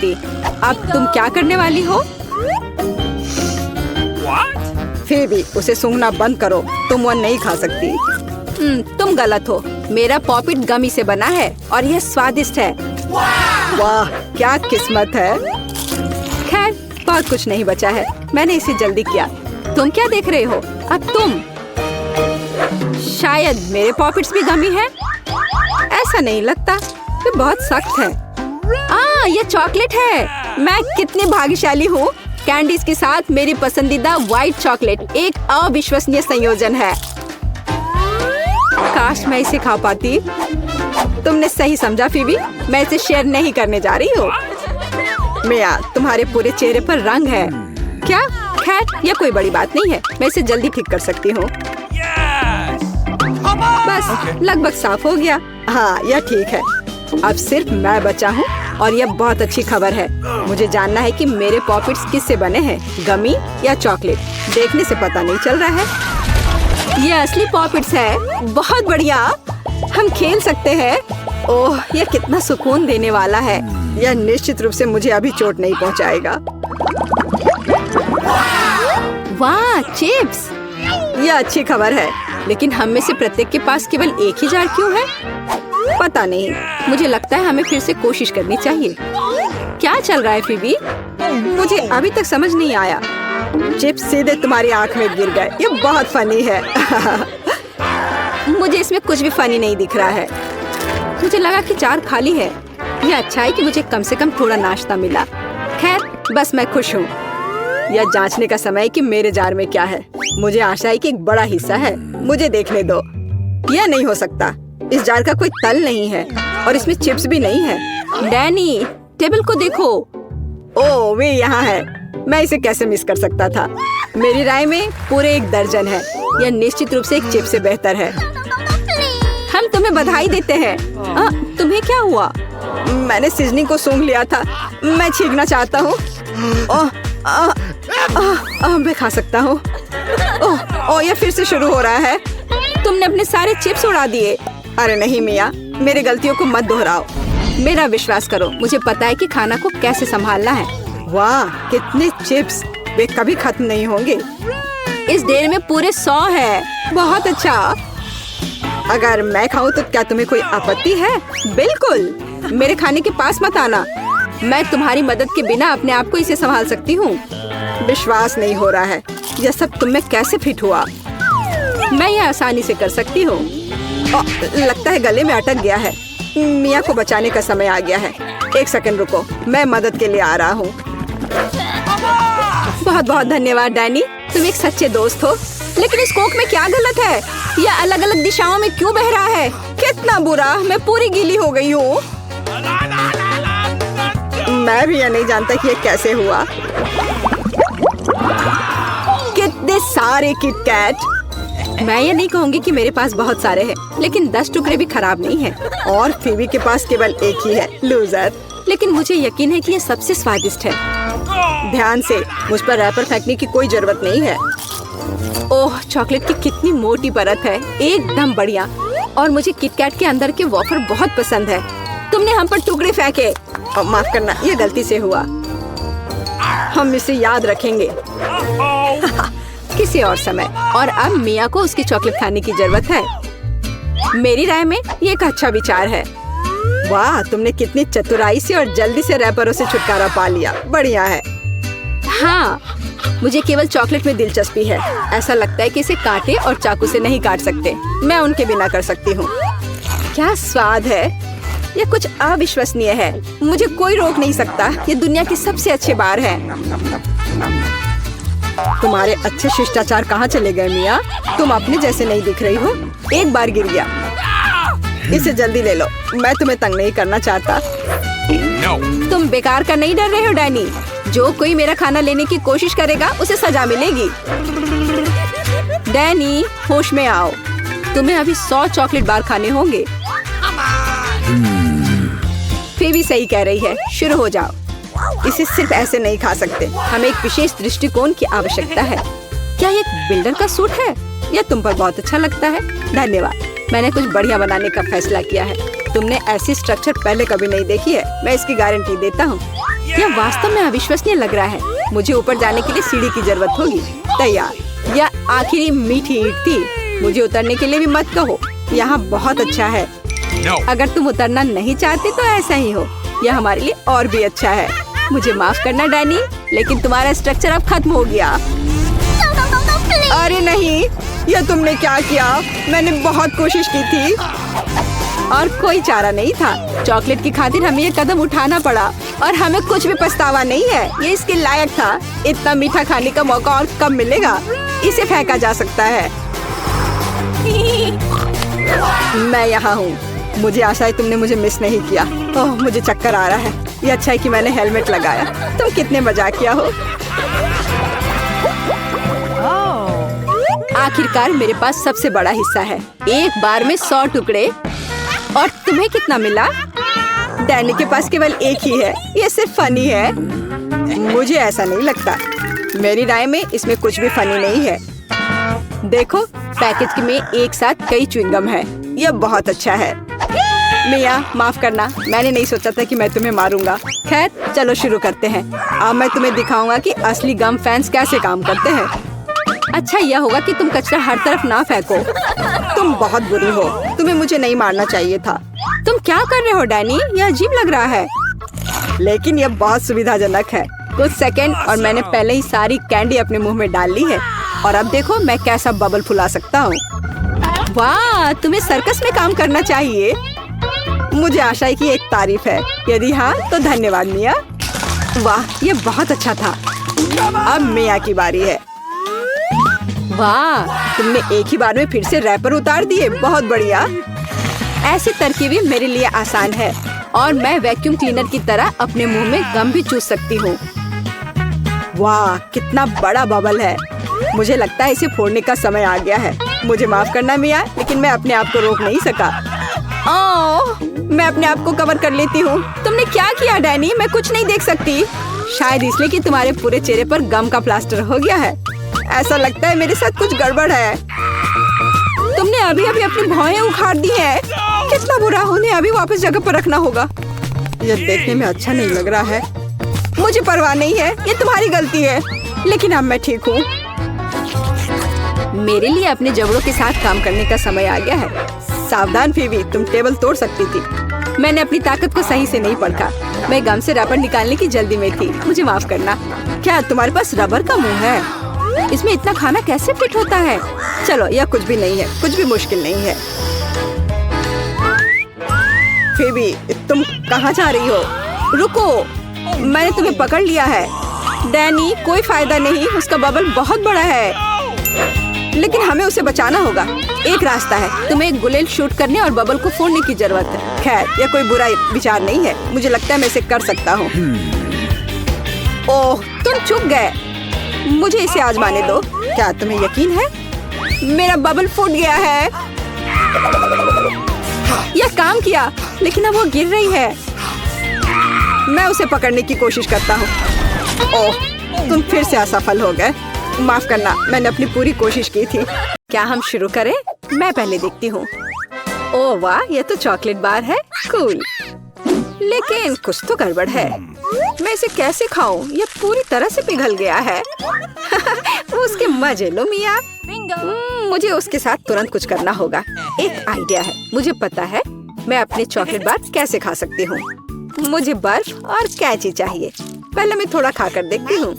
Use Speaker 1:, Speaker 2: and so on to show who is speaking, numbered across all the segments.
Speaker 1: सकती। अब तुम क्या करने वाली हो?
Speaker 2: फेबी, उसे सूंघना बंद करो। तुम वो नहीं खा सकती।
Speaker 1: तुम गलत हो। मेरा पॉपिट गमी से बना है और यह स्वादिष्ट है।
Speaker 2: वाह, क्या किस्मत है।
Speaker 1: खैर, बहुत कुछ नहीं बचा है। मैंने इसे जल्दी किया। तुम क्या देख रहे हो? अब तुम। शायद मेरे पॉपिट्स भी गमी है। ऐसा नहीं लगता, ये बहुत सख्त है। ये चॉकलेट है। मैं कितनी भाग्यशाली हूँ। कैंडीज के साथ मेरी पसंदीदा व्हाइट चॉकलेट एक अविश्वसनीय संयोजन है। काश मैं इसे खा पाती। तुमने सही समझा फीबी, मैं इसे शेयर नहीं करने जा रही हूँ।
Speaker 2: मिया, तुम्हारे पूरे चेहरे पर रंग है।
Speaker 1: क्या? खैर, यह कोई बड़ी बात नहीं है। मैं इसे जल्दी ठीक कर सकती हूँ। बस लगभग साफ हो गया।
Speaker 2: हाँ, यह ठीक है।
Speaker 1: अब सिर्फ मैं बचा हूँ और यह बहुत अच्छी खबर है। मुझे जानना है कि मेरे पॉपिट्स किससे बने हैं, गमी या चॉकलेट। देखने से पता नहीं चल रहा है। ये असली पॉपिट्स है। बहुत बढ़िया, हम खेल सकते हैं। ओह, यह कितना सुकून देने वाला है।
Speaker 2: यह निश्चित रूप से मुझे अभी चोट नहीं पहुंचाएगा।
Speaker 1: वाह, चिप्स!
Speaker 2: यह अच्छी खबर है।
Speaker 1: लेकिन हम में से प्रत्येक के पास केवल एक ही जार क्यों है?
Speaker 2: पता नहीं।
Speaker 1: मुझे लगता है हमें फिर से कोशिश करनी चाहिए। क्या चल रहा है फीबी?
Speaker 2: मुझे अभी तक समझ नहीं आया। चिप्स सीधे तुम्हारी आंख में गिर गए। ये बहुत फनी है।
Speaker 1: मुझे इसमें कुछ भी फनी नहीं दिख रहा है। मुझे लगा कि जार खाली है। यह अच्छा है कि मुझे कम से कम थोड़ा नाश्ता मिला। खैर, बस मैं खुश हूँ।
Speaker 2: यह जांचने का समय है कि मेरे जार में क्या है। मुझे आशा है कि एक बड़ा हिस्सा है। मुझे देखने दो। यह नहीं हो सकता। इस जार का कोई तल नहीं है और इसमें चिप्स भी नहीं है।
Speaker 1: डैनी, टेबल को देखो।
Speaker 2: ओह, वे यहाँ है। मैं इसे कैसे मिस कर सकता था। मेरी राय में पूरे 1 दर्जन है। यह निश्चित रूप से एक चिप्स से बेहतर है।
Speaker 1: हम तुम्हें बधाई देते हैं। तुम्हें क्या हुआ?
Speaker 2: मैंने सीजनिंग को सूंघ लिया था। मैं छींकना चाहता हूँ। मैं खा सकता हूँ। यह फिर से शुरू हो रहा है।
Speaker 1: तुमने अपने सारे चिप्स उड़ा दिए।
Speaker 2: अरे नहीं मिया, मेरी गलतियों को मत दोहराओ।
Speaker 1: मेरा विश्वास करो, मुझे पता है कि खाना को कैसे संभालना है।
Speaker 2: वाह, कितने चिप्स! वे कभी खत्म नहीं होंगे।
Speaker 1: इस ढेर में पूरे 100 है। बहुत अच्छा।
Speaker 2: अगर मैं खाऊं तो क्या तुम्हें कोई आपत्ति है?
Speaker 1: बिल्कुल। मेरे खाने के पास मत आना। मैं तुम्हारी मदद के बिना अपने आप को इसे संभाल सकती हूँ।
Speaker 2: विश्वास नहीं हो रहा है। यह सब तुम में कैसे फिट हुआ?
Speaker 1: मैं यह आसानी से कर सकती हूँ।
Speaker 2: लगता है गले में अटक गया है। मिया को बचाने का समय आ गया है। 1 सेकंड रुको, मैं मदद के लिए आ रहा हूँ।
Speaker 1: बहुत बहुत धन्यवाद डैनी, तुम एक सच्चे दोस्त हो। लेकिन इस कोक में क्या गलत है? यह अलग अलग दिशाओं में क्यों बह रहा है?
Speaker 2: कितना बुरा, मैं पूरी गीली हो गई हूँ। मैं भी यह नहीं जानता कि यह कैसे हुआ। कितने सारे किटकैट!
Speaker 1: मैं ये नहीं कहूँगी कि मेरे पास बहुत सारे हैं, लेकिन 10 टुकड़े भी खराब नहीं है।
Speaker 2: और फीबी के पास केवल एक ही है, लूजर।
Speaker 1: लेकिन मुझे यकीन है कि ये सबसे स्वादिष्ट है।
Speaker 2: ध्यान से, मुझ पर रैपर फेंकने की कोई जरूरत नहीं है।
Speaker 1: ओह, चॉकलेट की कितनी मोटी परत है, एकदम बढ़िया। और मुझे किटकैट के अंदर के वॉफर बहुत पसंद है। तुमने हम पर टुकड़े फेंके।
Speaker 2: माफ करना, ये गलती से हुआ। हम इसे याद रखेंगे।
Speaker 1: किसी और समय। और अब मिया को उसकी चॉकलेट खाने की जरूरत है। मेरी राय में ये एक अच्छा विचार है।
Speaker 2: वाह, तुमने कितनी चतुराई से और जल्दी से रैपरों से छुटकारा पा लिया। बढ़िया है।
Speaker 1: हाँ, मुझे केवल चॉकलेट में दिलचस्पी है। ऐसा लगता है कि इसे कांटे और चाकू से नहीं काट सकते।
Speaker 2: मैं उनके बिना कर सकती हूँ।
Speaker 1: क्या स्वाद है! ये कुछ अविश्वसनीय है। मुझे कोई रोक नहीं सकता। ये दुनिया की सबसे अच्छे बार है।
Speaker 2: तुम्हारे अच्छे शिष्टाचार कहाँ चले गए मिया? तुम अपने जैसे नहीं दिख रही हो। एक बार गिर गया। इसे जल्दी ले लो, मैं तुम्हें तंग नहीं करना चाहता।
Speaker 1: तुम बेकार का नहीं डर रहे हो डैनी? जो कोई मेरा खाना लेने की कोशिश करेगा उसे सजा मिलेगी। डैनी, होश में आओ। तुम्हें अभी 100 चॉकलेट बार खाने होंगे। फेबी सही कह रही है, शुरू हो जाओ।
Speaker 2: इसे सिर्फ ऐसे नहीं खा सकते।
Speaker 1: हमें एक विशेष दृष्टिकोण की आवश्यकता है। क्या ये एक बिल्डर का सूट है? यह तुम पर बहुत अच्छा लगता है। धन्यवाद। मैंने कुछ बढ़िया बनाने का फैसला किया है। तुमने ऐसी स्ट्रक्चर पहले कभी नहीं देखी है। मैं इसकी गारंटी देता हूँ। यह वास्तव में अविश्वसनीय लग रहा है। मुझे ऊपर जाने के लिए सीढ़ी की जरूरत होगी। तैयार। यह आखिरी मीठी ईंट थी। मुझे उतरने के लिए भी मत कहो। यहाँ बहुत अच्छा है। अगर तुम उतरना नहीं चाहते तो ऐसा ही हो। यह हमारे लिए और भी अच्छा है। मुझे माफ करना डैनी, लेकिन तुम्हारा स्ट्रक्चर अब खत्म हो गया।
Speaker 2: अरे नहीं, यह तुमने क्या किया? मैंने बहुत कोशिश की थी
Speaker 1: और कोई चारा नहीं था। चॉकलेट की खातिर हमें ये कदम उठाना पड़ा और हमें कुछ भी पछतावा नहीं है। ये इसके लायक था। इतना मीठा खाने का मौका और कब मिलेगा? इसे फेंका जा सकता है।
Speaker 2: मैं यहाँ हूँ। मुझे आशा है तुमने मुझे मिस नहीं किया। ओह, मुझे चक्कर आ रहा है। ये अच्छा है कि मैंने हेलमेट लगाया। तुम कितने मजाकिया हो।
Speaker 1: आखिरकार मेरे पास सबसे बड़ा हिस्सा है। एक बार में 100 टुकड़े। और तुम्हें कितना मिला?
Speaker 2: डैनी के पास केवल एक ही है। ये सिर्फ फनी है। मुझे ऐसा नहीं लगता। मेरी राय में इसमें कुछ भी फनी नहीं है।
Speaker 1: देखो, पैकेज में एक साथ कई च्युइंगम है।
Speaker 2: यह बहुत अच्छा है। मिया, माफ करना, मैंने नहीं सोचा था कि मैं तुम्हें मारूंगा।
Speaker 1: खैर, चलो शुरू करते हैं।
Speaker 2: अब मैं तुम्हें दिखाऊंगा कि असली गम फैंस कैसे काम करते हैं।
Speaker 1: अच्छा यह होगा कि तुम कचरा हर तरफ ना फेंको।
Speaker 2: तुम बहुत बुरी हो। तुम्हें मुझे नहीं मारना चाहिए था।
Speaker 1: तुम क्या कर रहे हो डैनी? यह अजीब लग रहा है।
Speaker 2: लेकिन यह बहुत सुविधाजनक है।
Speaker 1: कुछ सेकंड और मैंने पहले ही सारी कैंडी अपने मुंह में डाल ली है। और अब देखो मैं कैसा बबल फुला सकता हूँ। वाह, तुम्हें सर्कस में काम करना चाहिए।
Speaker 2: मुझे आशा है कि एक तारीफ है। यदि हाँ तो धन्यवाद मिया।
Speaker 1: वाह, ये बहुत अच्छा था।
Speaker 2: अब मिया की बारी है।
Speaker 1: वाह,
Speaker 2: तुमने एक ही बार में फिर से रैपर उतार दिए। बहुत बढ़िया।
Speaker 1: ऐसी तरकीबें मेरे लिए आसान है और मैं वैक्यूम क्लीनर की तरह अपने मुंह में गम भी चूस सकती हूँ।
Speaker 2: वाह, कितना बड़ा बबल है। मुझे लगता है इसे फोड़ने का समय आ गया है। मुझे माफ करना मिया, लेकिन मैं अपने आप को रोक नहीं सका।
Speaker 1: ओह,
Speaker 2: मैं अपने आप को कवर कर लेती हूँ।
Speaker 1: तुमने क्या किया डैनी? मैं कुछ नहीं देख सकती।
Speaker 2: शायद इसलिए कि तुम्हारे पूरे चेहरे पर गम का प्लास्टर हो गया है। ऐसा लगता है मेरे साथ कुछ गड़बड़ है।
Speaker 1: तुमने अभी अभी अपनी भौहें उखाड़ दी हैं।
Speaker 2: कितना बुरा। उन्हें अभी वापस जगह पर रखना होगा। यह देखने में अच्छा नहीं लग रहा है। मुझे परवाह नहीं है, ये तुम्हारी गलती है। लेकिन अब मैं ठीक हूँ।
Speaker 1: मेरे लिए अपने जबड़ों के साथ काम करने का समय आ गया है।
Speaker 2: सावधान फीबी, तुम टेबल तोड़ सकती थी।
Speaker 1: मैंने अपनी ताकत को सही से नहीं परखा। मैं गम से रबर निकालने की जल्दी में थी। मुझे माफ करना।
Speaker 2: क्या तुम्हारे पास रबर का मुंह है?
Speaker 1: इसमें इतना खाना कैसे फिट होता है?
Speaker 2: चलो, यह कुछ भी नहीं है। कुछ भी मुश्किल नहीं है। फीबी, तुम कहाँ जा रही हो?
Speaker 1: रुको,
Speaker 2: मैंने तुम्हें पकड़ लिया है।
Speaker 1: डैनी, कोई फायदा नहीं। उसका बबल बहुत बड़ा है।
Speaker 2: लेकिन हमें उसे बचाना होगा। एक रास्ता है।
Speaker 1: तुम्हें एक बुलेट शूट करने और बबल को फोड़ने की जरूरत है।
Speaker 2: खैर, यह कोई बुरा विचार नहीं है। मुझे लगता है मैं इसे कर सकता हूँ। ओह, तुम चुप गए। मुझे इसे आजमाने दो। क्या तुम्हें यकीन है?
Speaker 1: मेरा बबल फूट गया है। यह काम किया, लेकिन अब वो गिर रही है।
Speaker 2: मैं उसे पकड़ने की कोशिश करता हूँ। ओह, तुम फिर से असफल हो गए। माफ करना, मैंने अपनी पूरी कोशिश की थी।
Speaker 1: क्या हम शुरू करें? मैं पहले देखती हूँ। ओह वाह, यह तो चॉकलेट बार है। कूल। लेकिन कुछ तो गड़बड़ है। मैं इसे कैसे खाऊं? यह पूरी तरह से पिघल गया है। उसके मजे लो मिया। मुझे उसके साथ तुरंत कुछ करना होगा। एक आइडिया है। मुझे पता है मैं अपने चॉकलेट बार कैसे खा सकती हूँ। मुझे बर्फ और कैची चाहिए। पहले मैं थोड़ा खाकर देखती हूँ।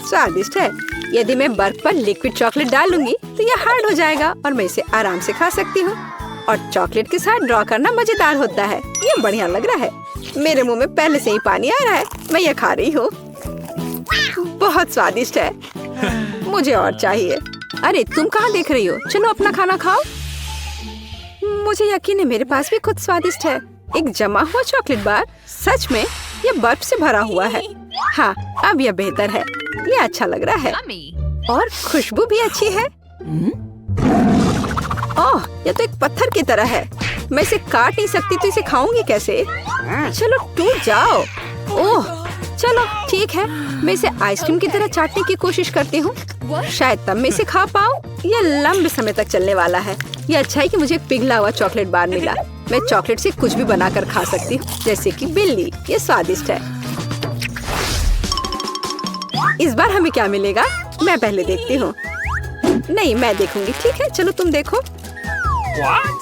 Speaker 1: स्वादिष्ट है। यदि मैं बर्फ पर लिक्विड चॉकलेट डालूंगी तो यह हार्ड हो जाएगा और मैं इसे आराम से खा सकती हूँ। और चॉकलेट के साथ ड्रॉ करना मजेदार होता है। ये बढ़िया लग रहा है। मेरे मुंह में पहले से ही पानी आ रहा है। मैं यह खा रही हूँ। बहुत स्वादिष्ट है। मुझे और चाहिए। अरे तुम कहाँ देख रही हो? चलो अपना खाना खाओ। मुझे यकीन है मेरे पास भी खुद स्वादिष्ट है। एक जमा हुआ चॉकलेट बार। सच में यह बर्फ से भरा हुआ है। हाँ, अब यह बेहतर है। यह अच्छा लग रहा है और खुशबू भी अच्छी है। ओह, यह तो एक पत्थर की तरह है। मैं इसे काट नहीं सकती तो इसे खाऊंगी कैसे? चलो टूट जाओ। ओह, चलो ठीक है। मैं इसे आइसक्रीम की तरह चाटने की कोशिश करती हूँ। शायद तब मैं इसे खा पाऊँ। यह लंबे समय तक चलने वाला है। यह अच्छा है कि मुझे एक पिघला हुआ चॉकलेट बार मिला। मैं चॉकलेट से कुछ भी बनाकर खा सकती हूँ, जैसे कि बिल्ली। ये स्वादिष्ट है।
Speaker 2: इस बार हमें क्या मिलेगा? मैं पहले देखती हूँ। नहीं, मैं देखूंगी। ठीक है, चलो तुम देखो।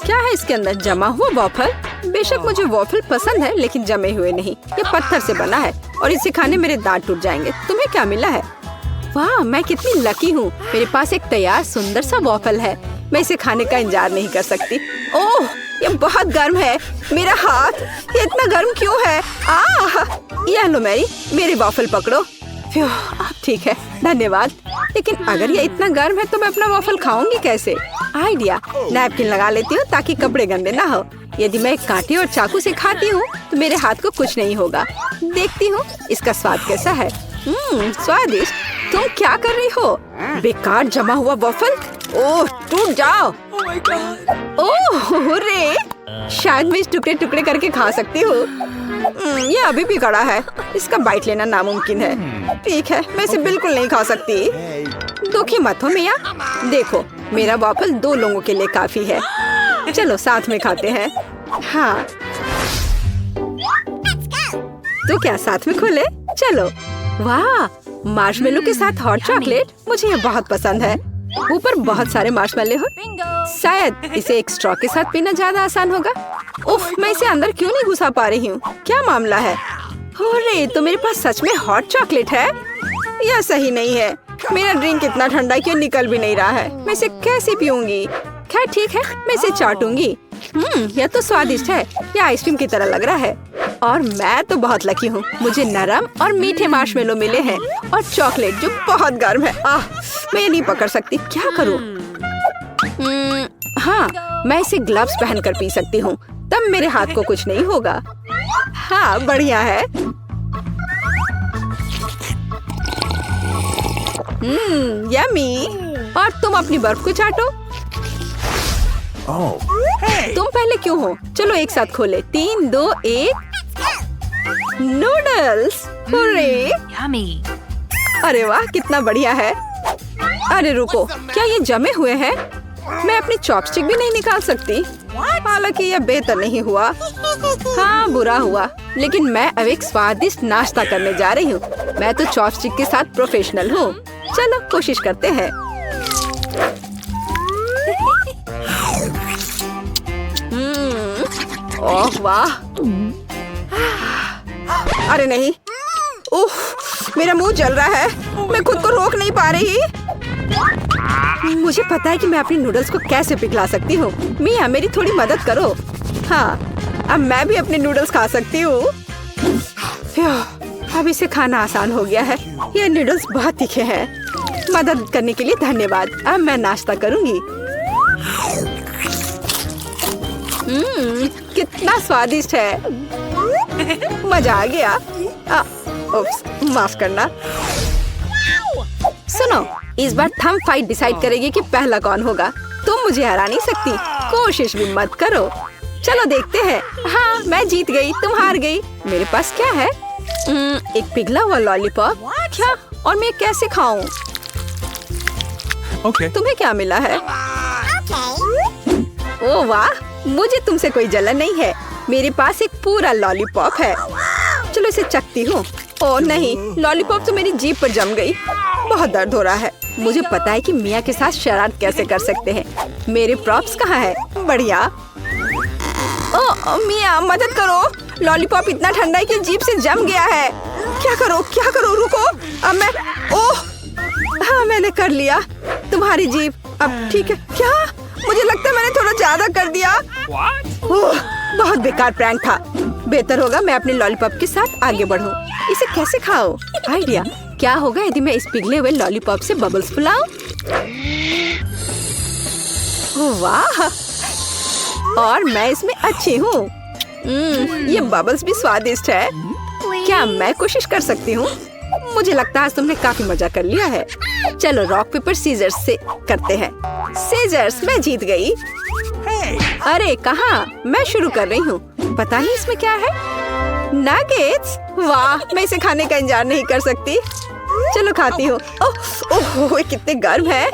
Speaker 2: क्या है इसके अंदर? जमा हुआ वॉफल। बेशक मुझे वॉफल पसंद है, लेकिन जमे हुए नहीं। ये पत्थर से बना है और इसे खाने मेरे दांत टूट जाएंगे। तुम्हें क्या मिला है? वाह, मैं कितनी लकी हूँ। मेरे पास एक तैयार सुंदर सा वॉफल है। मैं इसे खाने का इंतजार नहीं कर सकती। ओह, ये बहुत गर्म है। मेरा हाथ, ये इतना गर्म क्यों है? ये लो मैरी, मेरे वॉफल पकड़ो। ठीक है, धन्यवाद। लेकिन अगर ये इतना गर्म है तो मैं अपना वॉफल खाऊंगी कैसे? आइडिया, नैपकिन लगा लेती हूँ ताकि कपड़े गंदे ना हो। यदि मैं कांटे और चाकू से खाती हूँ तो मेरे हाथ को कुछ नहीं होगा। देखती हूँ इसका स्वाद कैसा है। स्वादिष्ट। तुम क्या कर रही हो? बेकार जमा हुआ वॉफल। ओह, टूट जाओ। ओह रे, शायद मैं इस टुकड़े टुकड़े करके खा सकती हूँ। ये अभी भी कड़ा है। इसका बाइट लेना नामुमकिन है। ठीक है, मैं इसे बिल्कुल नहीं खा सकती। दुखी मत हो मिया। देखो, मेरा वॉफल 2 लोगों के लिए काफी है। चलो साथ में खाते हैं। हाँ, तो क्या साथ में खोले? चलो। वाह, मार्शमेलो के साथ हॉट चॉकलेट। मुझे ये बहुत पसंद है। ऊपर बहुत सारे मार्शमेलो हो। शायद इसे एक स्ट्रॉ के साथ पीना ज्यादा आसान होगा। उफ, मैं इसे अंदर क्यों नहीं घुसा पा रही हूँ? क्या मामला है? अरे, तो मेरे पास सच में हॉट चॉकलेट है? यह सही नहीं है। मेरा ड्रिंक इतना ठंडा क्यों निकल भी नहीं रहा है? मैं इसे कैसे पीऊंगी? खैर ठीक है, मैं इसे चाटूंगी। यह तो स्वादिष्ट है। यह आइसक्रीम की तरह लग रहा है। और मैं तो बहुत लकी हूँ। मुझे नरम और मीठे मार्शमेलो मिले हैं और चॉकलेट जो बहुत गर्म है। मैं नहीं पकड़ सकती। क्या करूँ? हाँ, मैं इसे ग्लव्स पहनकर पी सकती हूँ। तब मेरे हाथ को कुछ नहीं होगा। हाँ, बढ़िया है। यम्मी। और तुम अपनी बर्फ को चाटो। तुम पहले क्यों हो? चलो एक साथ खोले। 3, 2, 1। नूडल्स। अरे वाह, कितना बढ़िया है। अरे रुको, क्या ये जमे हुए हैं? मैं अपनी चॉपस्टिक भी नहीं निकाल सकती। हालांकि यह बेहतर नहीं हुआ। हाँ, बुरा हुआ। लेकिन मैं अब एक स्वादिष्ट नाश्ता करने जा रही हूँ। मैं तो चॉपस्टिक के साथ प्रोफेशनल हूँ। चलो कोशिश करते हैं। ओह वाह। अरे नहीं। उफ, मेरा मुंह जल रहा है। मैं खुद को रोक नहीं पा रही। मुझे पता है कि मैं अपनी नूडल्स को कैसे पिघला सकती हूँ। मिया, मेरी थोड़ी मदद करो। हाँ, अब मैं भी अपने नूडल्स खा सकती हूँ। अब इसे खाना आसान हो गया है। ये नूडल्स बहुत तीखे हैं। मदद करने के लिए धन्यवाद। अब मैं नाश्ता करूँगी। कितना स्वादिष्ट है। मजा आ गया। माफ करना। सुनो, इस बार थंब फाइट डिसाइड करेगी कि पहला कौन होगा। तुम मुझे हरा नहीं सकती। कोशिश भी मत करो। चलो देखते हैं। हाँ, मैं जीत गई, तुम हार गई। मेरे पास क्या है? एक पिघला हुआ लॉलीपॉप। क्या? और मैं कैसे खाऊं? तुम्हें क्या मिला है? ओह वाह, मुझे तुमसे कोई जलन नहीं है। मेरे पास एक पूरा लॉलीपॉप है। चलो इसे चखती हूँ। ओह नहीं, लॉलीपॉप तो मेरी जीभ पर जम गई। बहुत दर्द हो रहा है। मुझे पता है कि मिया के साथ शरारत कैसे कर सकते हैं। मेरे प्रॉप्स कहाँ है? बढ़िया। ओह मिया, मदद करो। लॉलीपॉप इतना ठंडा है कि जीभ से जम गया है। क्या करो? रुको। अब मैं, ओह हाँ, मैंने कर लिया। तुम्हारी जीभ अब ठीक है क्या? मुझे लगता है मैंने थोड़ा ज्यादा कर दिया। ओह, बहुत बेकार प्रैंक था। बेहतर होगा मैं अपने लॉलीपॉप के साथ आगे बढ़ूं। इसे कैसे खाओ? आइडिया, क्या होगा यदि मैं इस पिघले हुए लॉलीपॉप से बबल्स फुलाऊं? वाह, और मैं इसमें अच्छी हूँ। ये बबल्स भी स्वादिष्ट है। क्या मैं कोशिश कर सकती हूँ? मुझे लगता है आज तुमने काफी मजा कर लिया है। चलो रॉक पेपर सीजर्स से करते हैं। सीजर्स, मैं जीत गई। अरे कहाँ? मैं शुरू कर रही हूँ। पता नहीं इसमें क्या है। नगेट्स। वाह, मैं इसे खाने का इंतजार नहीं कर सकती। चलो खाती हूँ। ओह, कितने गर्म है।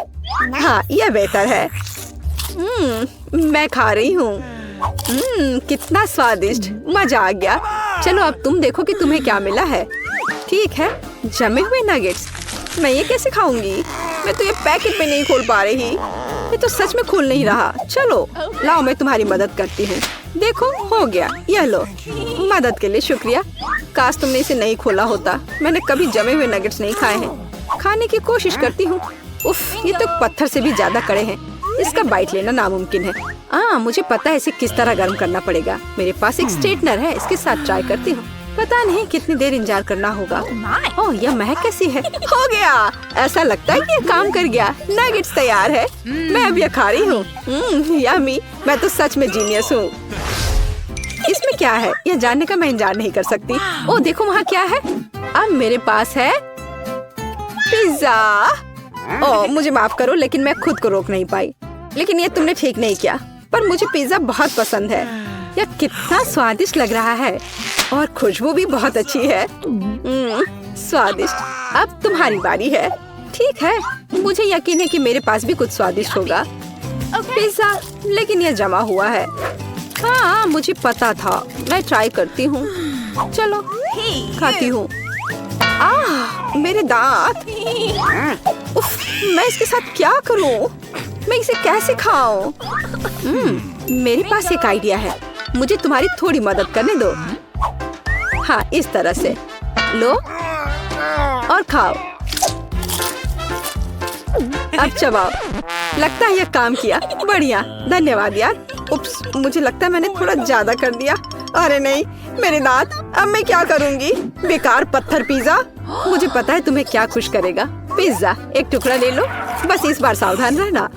Speaker 2: हाँ, यह बेहतर है। मैं खा रही हूँ। कितना स्वादिष्ट, मजा आ गया। चलो अब तुम देखो कि तुम्हें क्या मिला है। ठीक है, जमे हुए नगेट्स। मैं ये कैसे खाऊंगी? मैं तो ये पैकेट पे नहीं खोल पा रही। ये तो सच में खुल नहीं रहा। चलो लाओ, मैं तुम्हारी मदद करती हूँ। देखो हो गया, यह लो। मदद के लिए शुक्रिया। काश तुमने इसे नहीं खोला होता। मैंने कभी जमे हुए नगेट्स नहीं खाए हैं। खाने की कोशिश करती हूँ। उफ, ये तो पत्थर से भी ज्यादा कड़े हैं। इसका बाइट लेना नामुमकिन है। मुझे पता है इसे किस तरह गर्म करना पड़ेगा। मेरे पास एक स्ट्रेटनर है, इसके साथ ट्राई करती हूँ। पता नहीं कितनी देर इंतजार करना होगा। ओह, यह महक कैसी है? हो गया, ऐसा लगता है कि ये काम कर गया। नगेट्स तैयार है। मैं अब यह खा रही हूँ। यम्मी, मैं तो सच में जीनियस हूँ। इसमें क्या है यह जानने का मैं इंतजार नहीं कर सकती। ओह देखो वहाँ क्या है। अब मेरे पास है पिज्जा। ओह मुझे माफ करो, लेकिन मैं खुद को रोक नहीं पाई। लेकिन ये तुमने ठीक नहीं किया। पर मुझे पिज्जा बहुत पसंद है। यह कितना स्वादिष्ट लग रहा है और खुशबू भी बहुत अच्छी है। स्वादिष्ट। अब तुम्हारी बारी है। ठीक है, मुझे यकीन है कि मेरे पास भी कुछ स्वादिष्ट होगा। पिज्जा, लेकिन यह जमा हुआ है। हाँ मुझे पता था। मैं ट्राई करती हूँ। चलो खाती हूँ। मेरे दांत। उफ, मैं इसके साथ क्या करूँ? मैं इसे कैसे खाऊं? मेरे पास एक आइडिया है। मुझे तुम्हारी थोड़ी मदद करने दो। हाँ, इस तरह से लो और खाओ। अब चबाओ। लगता है यह काम किया। बढ़िया, धन्यवाद यार। उप्स, मुझे लगता है मैंने थोड़ा ज्यादा कर दिया। अरे नहीं, मेरे दांत। अब मैं क्या करूंगी? बेकार पत्थर पिज्जा। मुझे पता है तुम्हें क्या खुश करेगा। पिज्जा, एक टुकड़ा ले लो। बस इस बार सावधान रहना।